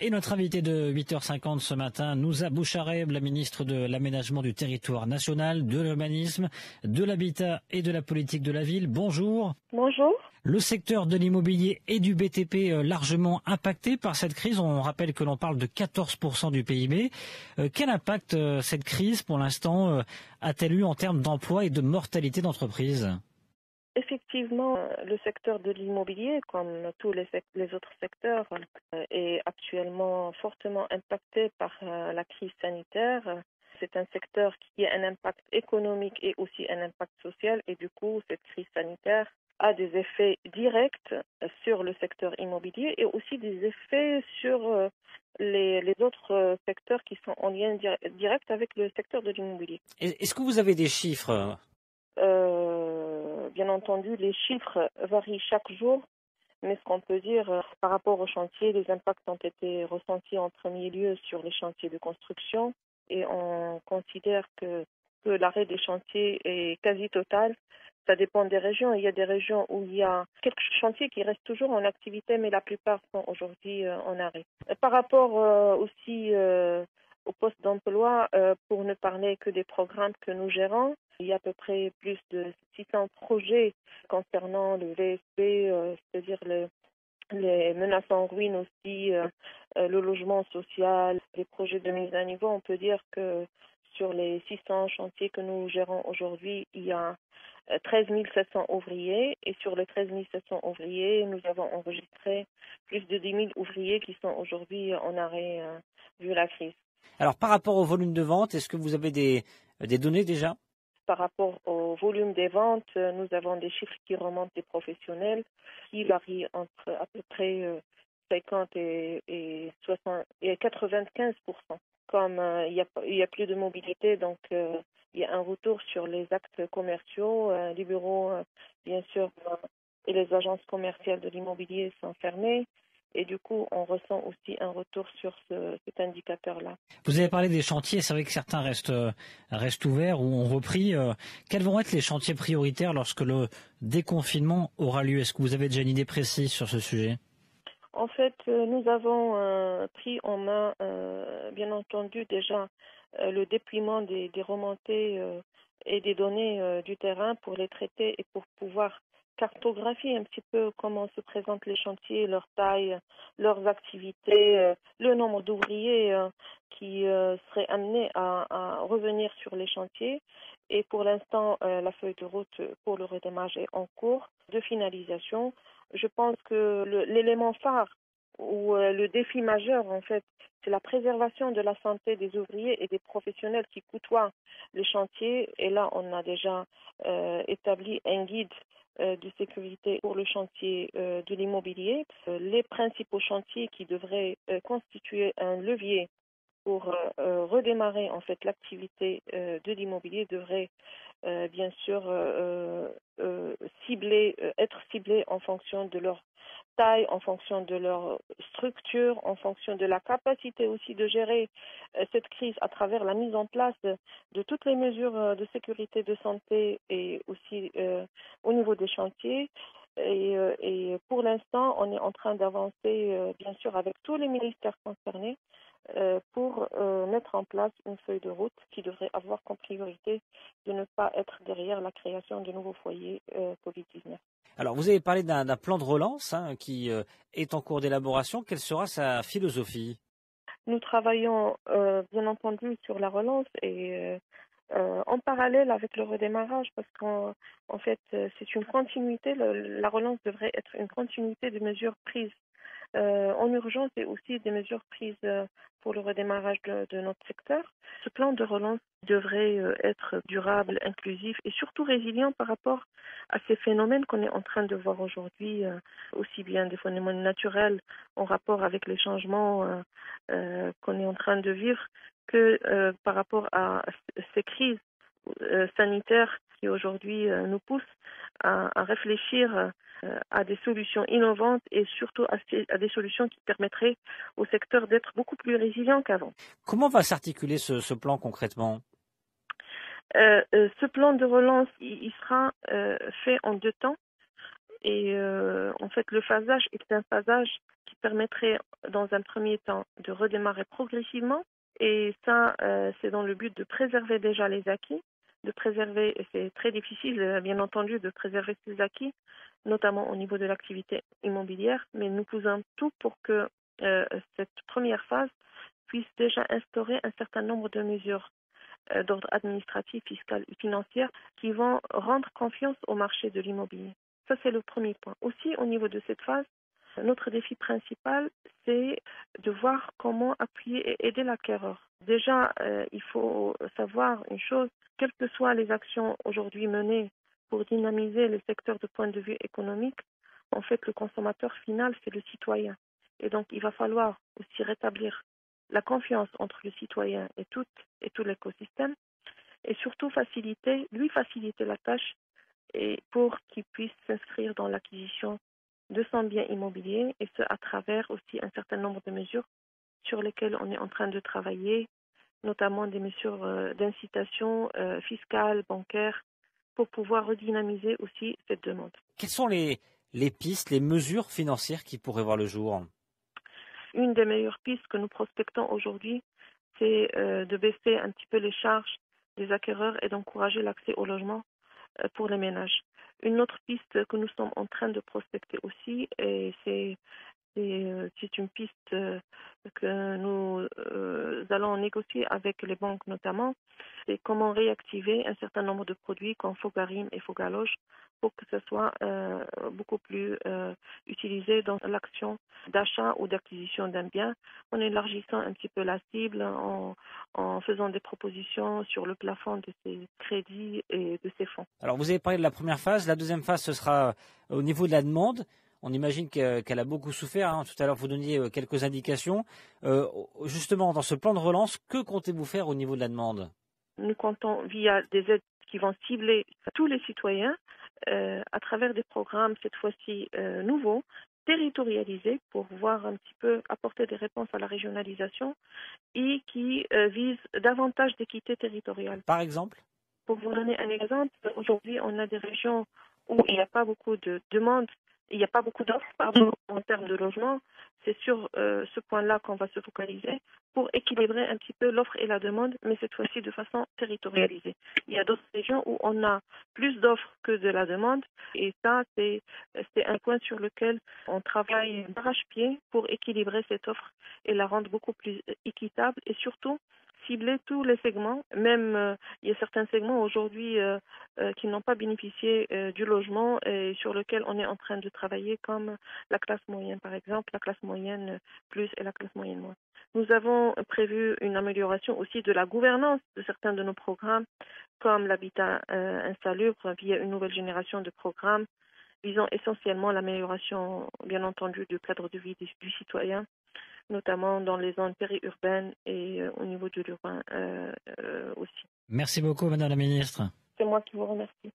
Et notre invité de 8h50 ce matin, Nouza Bouchareb, la ministre de l'Aménagement du Territoire National, de l'Urbanisme, de l'Habitat et de la Politique de la Ville. Bonjour. Bonjour. Le secteur de l'immobilier et du BTP largement impacté par cette crise. On rappelle que l'on parle de 14% du PIB. Quel impact cette crise, pour l'instant, a-t-elle eu en termes d'emploi et de mortalité d'entreprise ? Effectivement, le secteur de l'immobilier, comme tous les autres secteurs, est actuellement fortement impacté par la crise sanitaire. C'est un secteur qui a un impact économique et aussi un impact social. Et du coup, cette crise sanitaire a des effets directs sur le secteur immobilier et aussi des effets sur les autres secteurs qui sont en lien direct avec le secteur de l'immobilier. Est-ce que vous avez des chiffres ? Bien entendu, les chiffres varient chaque jour, mais ce qu'on peut dire par rapport aux chantiers, les impacts ont été ressentis en premier lieu sur les chantiers de construction et on considère que l'arrêt des chantiers est quasi total. Ça dépend des régions. Il y a des régions où il y a quelques chantiers qui restent toujours en activité, mais la plupart sont aujourd'hui en arrêt. Par rapport aussi au poste d'emploi, pour ne parler que des programmes que nous gérons, il y a à peu près plus de 600 projets concernant le VSP, c'est-à-dire les menaces en ruine aussi, le logement social, les projets de mise à niveau. On peut dire que sur les 600 chantiers que nous gérons aujourd'hui, il y a 13 700 ouvriers et sur les 13 700 ouvriers, nous avons enregistré plus de 10 000 ouvriers qui sont aujourd'hui en arrêt vu la crise. Alors par rapport au volume de vente, est-ce que vous avez des données déjà ? Par rapport au volume des ventes, nous avons des chiffres qui remontent des professionnels qui varient entre à peu près 50 et 95%. Comme il y a plus de mobilité, donc il y a un retour sur les actes commerciaux. Les bureaux, bien sûr, et les agences commerciales de l'immobilier sont fermées. Et du coup, on ressent aussi un retour sur cet indicateur-là. Vous avez parlé des chantiers, c'est vrai que certains restent ouverts ou ont repris. Quels vont être les chantiers prioritaires lorsque le déconfinement aura lieu ? Est-ce que vous avez déjà une idée précise sur ce sujet ? En fait, nous avons pris en main, bien entendu, déjà le déploiement des remontées et des données du terrain pour les traiter et pour pouvoir cartographier un petit peu comment se présentent les chantiers, leur taille, leurs activités, le nombre d'ouvriers qui seraient amenés à revenir sur les chantiers. Et pour l'instant, la feuille de route pour le redémarrage est en cours de finalisation. Je pense que l'élément phare ou le défi majeur, en fait, c'est la préservation de la santé des ouvriers et des professionnels qui côtoient les chantiers. Et là, on a déjà établi un guide de sécurité pour le chantier de l'immobilier. Les principaux chantiers qui devraient constituer un levier pour redémarrer en fait l'activité de l'immobilier devraient bien sûr être ciblés en fonction de leur taille, en fonction de leur structure, en fonction de la capacité aussi de gérer cette crise à travers la mise en place de toutes les mesures de sécurité de santé et aussi au niveau des chantiers. Et pour l'instant, on est en train d'avancer, bien sûr, avec tous les ministères concernés pour mettre en place une feuille de route qui devrait avoir comme priorité de ne pas être derrière la création de nouveaux foyers Covid-19. Alors, vous avez parlé d'un plan de relance qui est en cours d'élaboration. Quelle sera sa philosophie ? Nous travaillons bien entendu sur la relance et en parallèle avec le redémarrage parce qu'en fait, c'est une continuité. La relance devrait être une continuité de mesures prises en urgence et aussi des mesures prises pour le redémarrage de notre secteur. Ce plan de relance devrait être durable, inclusif et surtout résilient par rapport à ces phénomènes qu'on est en train de voir aujourd'hui, aussi bien des phénomènes naturels en rapport avec les changements qu'on est en train de vivre que par rapport à ces crises sanitaires qui aujourd'hui nous poussent à réfléchir à des solutions innovantes et surtout à des solutions qui permettraient au secteur d'être beaucoup plus résilient qu'avant. Comment va s'articuler ce plan concrètement ? Ce plan de relance, il sera fait en deux temps. Et en fait, le phasage est un phasage qui permettrait dans un premier temps de redémarrer progressivement. Et ça, c'est dans le but de préserver déjà les acquis, de préserver, et c'est très difficile, bien entendu, de préserver ces acquis, notamment au niveau de l'activité immobilière, mais nous faisons tout pour que cette première phase puisse déjà instaurer un certain nombre de mesures d'ordre administratif, fiscal et financier qui vont rendre confiance au marché de l'immobilier. Ça, c'est le premier point. Aussi, au niveau de cette phase, notre défi principal, c'est de voir comment appuyer et aider l'acquéreur. Déjà, il faut savoir une chose, quelles que soient les actions aujourd'hui menées pour dynamiser le secteur de point de vue économique, en fait, le consommateur final, c'est le citoyen. Et donc, il va falloir aussi rétablir la confiance entre le citoyen et tout l'écosystème et surtout lui faciliter la tâche et pour qu'il puisse s'inscrire dans l'acquisition de son bien immobilier et ce à travers aussi un certain nombre de mesures sur lesquelles on est en train de travailler, notamment des mesures d'incitation fiscale, bancaire, pour pouvoir redynamiser aussi cette demande. Quelles sont les pistes, les mesures financières qui pourraient voir le jour? Une des meilleures pistes que nous prospectons aujourd'hui, c'est de baisser un petit peu les charges des acquéreurs et d'encourager l'accès au logement pour les ménages. Une autre piste que nous sommes en train de prospecter aussi, et c'est une piste que nous allons négocier avec les banques notamment, c'est comment réactiver un certain nombre de produits comme Fogarim et Fogaloge pour que ce soit beaucoup plus utilisé dans l'action d'achat ou d'acquisition d'un bien, en élargissant un petit peu la cible, en faisant des propositions sur le plafond de ces crédits et de ces fonds. Alors vous avez parlé de la première phase, la deuxième phase ce sera au niveau de la demande. On imagine qu'elle a beaucoup souffert, hein. Tout à l'heure vous donniez quelques indications. Justement dans ce plan de relance, que comptez-vous faire au niveau de la demande? Nous comptons via des aides qui vont cibler tous les citoyens à travers des programmes cette fois-ci nouveaux, territorialisés pour voir un petit peu apporter des réponses à la régionalisation et qui visent davantage d'équité territoriale. Par exemple? Pour vous donner un exemple, aujourd'hui on a des régions où il n'y a pas beaucoup de demandes, il n'y a pas beaucoup d'offres en termes de logement. C'est sur ce point-là qu'on va se focaliser pour équilibrer un petit peu l'offre et la demande, mais cette fois-ci de façon territorialisée. Il y a d'autres régions où on a plus d'offres que de la demande et ça, c'est un point sur lequel on travaille d'arrache-pied pour équilibrer cette offre et la rendre beaucoup plus équitable et surtout cibler tous les segments. Même il y a certains segments aujourd'hui qui n'ont pas bénéficié du logement et sur lequel on est en train de travailler, comme la classe moyenne par exemple, la classe moyenne plus et la classe moyenne moins. Nous avons prévu une amélioration aussi de la gouvernance de certains de nos programmes, comme l'habitat insalubre via une nouvelle génération de programmes visant essentiellement l'amélioration, bien entendu, du cadre de vie du citoyen, notamment dans les zones périurbaines et au niveau de l'urbain aussi. Merci beaucoup, Madame la Ministre. C'est moi qui vous remercie.